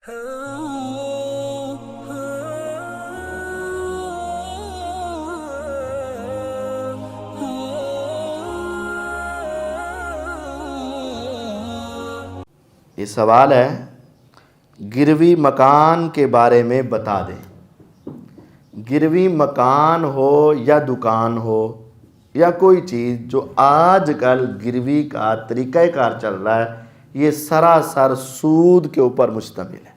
یہ سوال ہے، گروی مکان کے بارے میں بتا دیں۔ گروی مکان ہو یا دکان ہو یا کوئی چیز جو آج کل گروی کا طریقہ کار چل رہا ہے، یہ سراسر سود کے اوپر مشتمل ہے،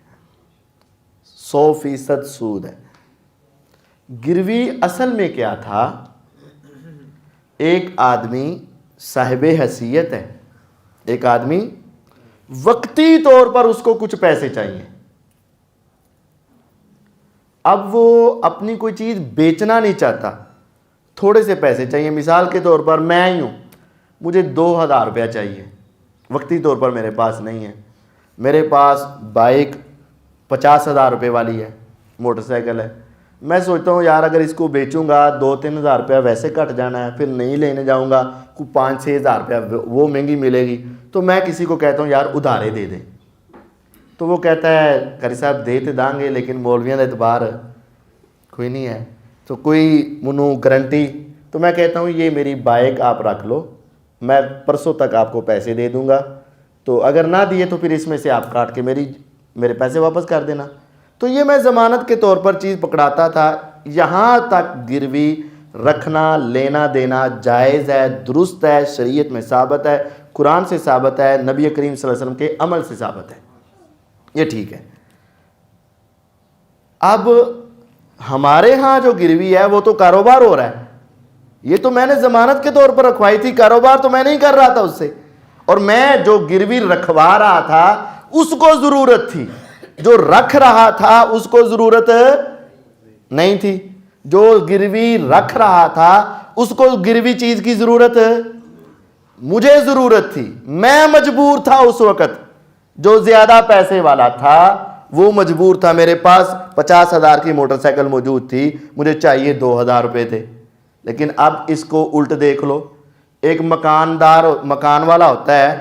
100% سود ہے۔ گروی اصل میں کیا تھا؟ ایک آدمی صاحب حیثیت ہے، ایک آدمی وقتی طور پر اس کو کچھ پیسے چاہیے، اب وہ اپنی کوئی چیز بیچنا نہیں چاہتا، تھوڑے سے پیسے چاہیے۔ مثال کے طور پر میں ہی ہوں، مجھے 2000 روپیہ چاہیے، وقتی طور پر میرے پاس نہیں ہے، میرے پاس بائک 50,000 روپے والی ہے، موٹر سائیکل ہے، میں سوچتا ہوں یار اگر اس کو بیچوں گا 2-3 ہزار روپیہ ویسے کٹ جانا ہے، پھر نہیں لینے جاؤں گا 5-6 ہزار روپیہ وہ مہنگی ملے گی، تو میں کسی کو کہتا ہوں یار ادھارے دے دے، تو وہ کہتا ہے قاری صاحب دے تو دیں گے لیکن مولویوں کا اعتبار کوئی نہیں ہے، تو کوئی منو گارنٹی، تو میں کہتا ہوں یہ میری بائک آپ رکھ لو، میں پرسوں تک آپ کو پیسے دے دوں گا، تو اگر نہ دیے تو پھر اس میں سے آپ کاٹ کے میرے پیسے واپس کر دینا۔ تو یہ میں ضمانت کے طور پر چیز پکڑاتا تھا۔ یہاں تک گروی رکھنا لینا دینا جائز ہے، درست ہے، شریعت میں ثابت ہے، قرآن سے ثابت ہے، نبی کریم صلی اللہ علیہ وسلم کے عمل سے ثابت ہے، یہ ٹھیک ہے۔ اب ہمارے ہاں جو گروی ہے وہ تو کاروبار ہو رہا ہے، یہ تو میں نے ضمانت کے طور پر رکھوائی تھی، کاروبار تو میں نہیں کر رہا تھا اس سے، اور میں جو گروی رکھوا رہا تھا اس کو ضرورت تھی، جو رکھ رہا تھا اس کو ضرورت نہیں تھی، جو گروی رکھ رہا تھا اس کو گروی چیز کی ضرورت، مجھے ضرورت تھی، میں مجبور تھا اس وقت، جو زیادہ پیسے والا تھا وہ مجبور تھا، میرے پاس 50,000 کی موٹر سائیکل موجود تھی، مجھے چاہیے 2,000 روپے تھے۔ لیکن اب اس کو الٹ دیکھ لو، ایک مکان والا ہوتا ہے،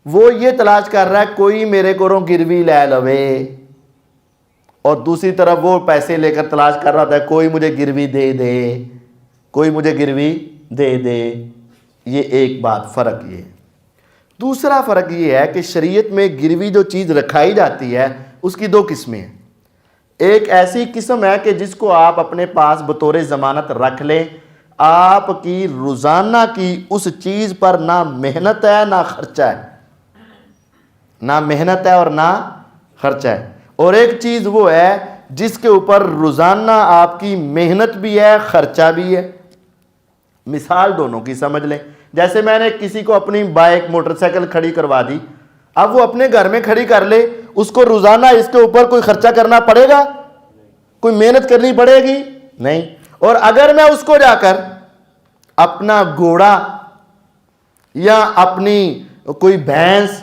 وہ یہ تلاش کر رہا ہے کوئی میرے کو گروی لے لوے، اور دوسری طرف وہ پیسے لے کر تلاش کر رہا تھا کوئی مجھے گروی دے دے، کوئی مجھے گروی دے دے۔ یہ ایک بات فرق یہ ہے۔ دوسرا فرق یہ ہے کہ شریعت میں گروی جو چیز رکھائی جاتی ہے اس کی 2 قسمیں ہیں۔ ایک ایسی قسم ہے کہ جس کو آپ اپنے پاس بطور ضمانت رکھ لیں، آپ کی روزانہ کی اس چیز پر نہ محنت ہے نہ خرچہ ہے، نہ محنت ہے اور نہ خرچہ ہے۔ اور ایک چیز وہ ہے جس کے اوپر روزانہ آپ کی محنت بھی ہے خرچہ بھی ہے۔ مثال دونوں کی سمجھ لیں، جیسے میں نے کسی کو اپنی بائک موٹر سائیکل کھڑی کروا دی، اب وہ اپنے گھر میں کھڑی کر لے، اس کو روزانہ اس کے اوپر کوئی خرچہ کرنا پڑے گا؟ کوئی محنت کرنی پڑے گی؟ نہیں۔ اور اگر میں اس کو جا کر اپنا گھوڑا یا اپنی کوئی بھینس،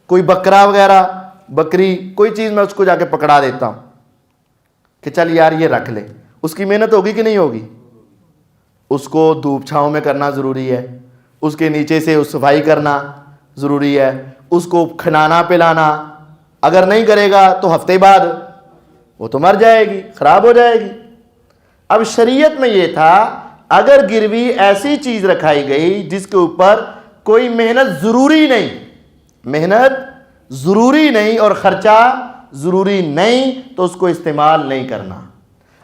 کوئی بکرا وغیرہ، بکری، کوئی چیز میں اس کو جا کے پکڑا دیتا ہوں کہ چل یار یہ رکھ لے، اس کی محنت ہوگی کہ نہیں ہوگی؟ اس کو دھوپ چھاؤں میں کرنا ضروری ہے، اس کے نیچے سے صفائی کرنا ضروری ہے، اس کو کھلانا پلانا، اگر نہیں کرے گا تو ہفتے بعد وہ تو مر جائے گی، خراب ہو جائے گی۔ اب شریعت میں یہ تھا اگر گروی ایسی چیز رکھائی گئی جس کے اوپر کوئی محنت ضروری نہیں، محنت ضروری نہیں اور خرچہ ضروری نہیں، تو اس کو استعمال نہیں کرنا۔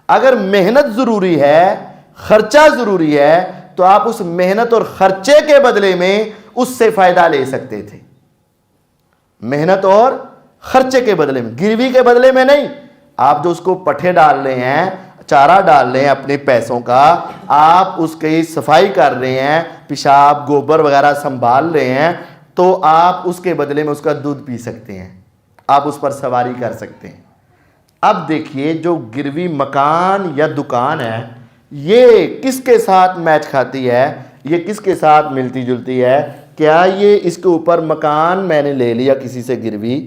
اگر محنت ضروری ہے، خرچہ ضروری ہے، تو آپ اس محنت اور خرچے کے بدلے میں اس سے فائدہ لے سکتے تھے، محنت اور خرچے کے بدلے میں، گروی کے بدلے میں نہیں۔ آپ جو اس کو پٹھے ڈال رہے ہیں، چارہ ڈال رہے ہیں اپنے پیسوں کا، آپ اس کی صفائی کر رہے ہیں، پیشاب گوبر وغیرہ سنبھال رہے ہیں، تو آپ اس کے بدلے میں اس کا دودھ پی سکتے ہیں، آپ اس پر سواری کر سکتے ہیں۔ اب دیکھیے جو گروی مکان یا دکان ہے، یہ کس کے ساتھ میچ کھاتی ہے، یہ کس کے ساتھ ملتی جلتی ہے؟ کیا یہ اس کے اوپر مکان میں نے لے لیا کسی سے گروی،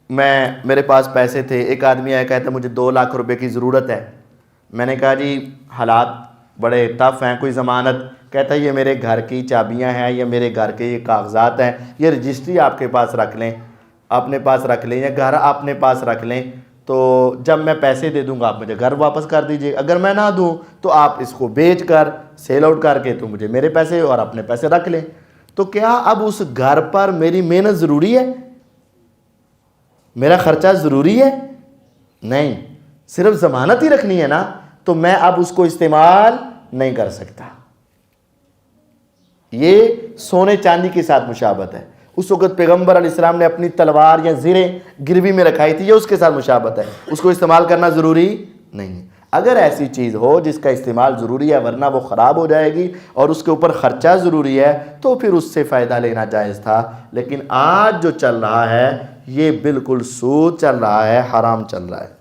میرے پاس پیسے تھے، ایک آدمی آیا کہتا مجھے 2 لاکھ روپے کی ضرورت ہے، میں نے کہا جی حالات بڑے ٹف ہیں، کوئی ضمانت؟ کہتا ہے یہ میرے گھر کی چابیاں ہیں، یہ میرے گھر کے یہ کاغذات ہیں، یہ رجسٹری آپ کے پاس رکھ لیں۔ اپنے پاس رکھ لیں یا گھر اپنے پاس رکھ لیں، تو جب میں پیسے دے دوں گا آپ مجھے گھر واپس کر دیجئے، اگر میں نہ دوں تو آپ اس کو بیچ کر سیل آؤٹ کر کے تو مجھے میرے پیسے اور اپنے پیسے رکھ لیں۔ تو کیا اب اس گھر پر میری محنت ضروری ہے؟ میرا خرچہ ضروری ہے؟ نہیں، صرف ضمانت ہی رکھنی ہے نا، تو میں اب اس کو استعمال نہیں کر سکتا۔ یہ سونے چاندی کے ساتھ مشابہت ہے۔ اس وقت پیغمبر علیہ السلام نے اپنی تلوار یا زریں گروی میں رکھائی تھی، یہ اس کے ساتھ مشابہت ہے، اس کو استعمال کرنا ضروری نہیں ہے۔ اگر ایسی چیز ہو جس کا استعمال ضروری ہے ورنہ وہ خراب ہو جائے گی اور اس کے اوپر خرچہ ضروری ہے، تو پھر اس سے فائدہ لینا جائز تھا۔ لیکن آج جو چل رہا ہے یہ بالکل سود چل رہا ہے، حرام چل رہا ہے۔